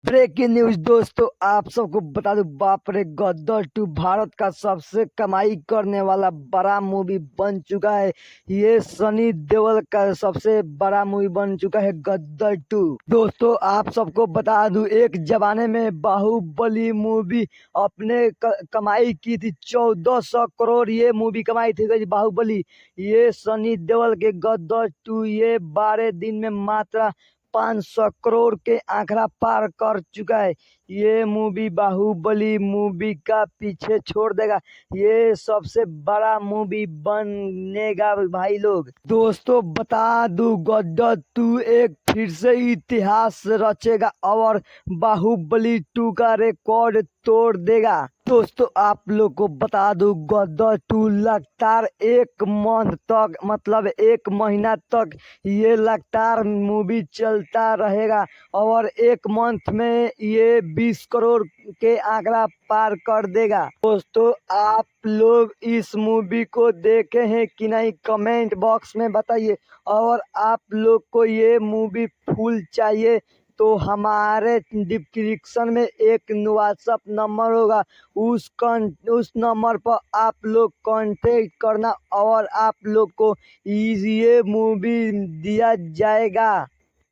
Breaking news दोस्तों, आप सबको बता दूं, बाप रे, गदर 2 भारत का सबसे कमाई करने वाला बड़ा मूवी बन चुका है। ये सनी देओल का सबसे बड़ा मूवी बन चुका है गदर 2। दोस्तों, आप सबको बता दूं, एक जमाने में बाहुबली मूवी अपने कमाई की थी 1400 करोड़। ये मूवी कमाई थी बाहुबली। ये सनी देओल के गदर 2 ये 12 दिन में मात्र 500 करोड़ के आंकड़ा पार कर चुका है। ये मूवी बाहुबली मूवी का पीछे छोड़ देगा। ये सबसे बड़ा मूवी बनेगा भाई लोग। दोस्तों, बता दूं, गदर 2 एक फिर से इतिहास रचेगा और बाहुबली 2 का रिकॉर्ड तोड़ देगा। दोस्तों, आप लोग को बता दूं, गदर 2 लगातार एक मंथ तक, मतलब 1 महीना तक ये लगातार मूवी चलता रहेगा और 1 मंथ में ये 20 करोड़ के आंकड़ा पार कर देगा। दोस्तों, आप लोग इस मूवी को देखे हैं कि नहीं, कमेंट बॉक्स में बताइए। और आप लोग को ये मूवी फुल चाहिए तो हमारे डिस्क्रिप्शन में एक व्हाट्सएप नंबर होगा, उस नंबर पर आप लोग कांटेक्ट करना और आप लोग को ये मूवी दिया जाएगा।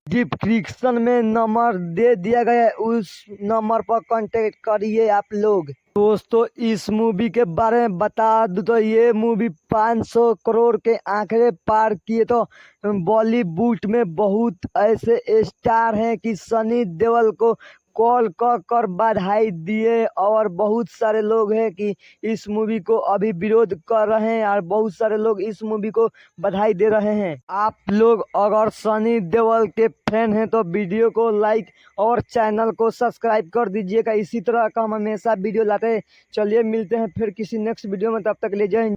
डिस्क्रिप्शन में नंबर दे दिया गया है, उस नंबर पर कांटेक्ट करिए आप लोग। दोस्तों, इस मूवी के बारे में बता दूं तो ये मूवी 500 करोड़ के आंकड़े पार किए। तो बॉलीवुड में बहुत ऐसे स्टार हैं कि सनी देओल को कॉल कर बधाई दिए और बहुत सारे लोग हैं कि इस मूवी को अभी विरोध कर रहे हैं और बहुत सारे लोग इस मूवी को बधाई दे रहे हैं। आप लोग अगर सनी देओल के फैन हैं तो वीडियो को लाइक और चैनल को सब्सक्राइब कर दीजिएगा। इसी तरह का हम हमेशा वीडियो लाते हैं। चलिए मिलते हैं फिर किसी नेक्स्ट वीडियो में, तब तक ले जय हिंद।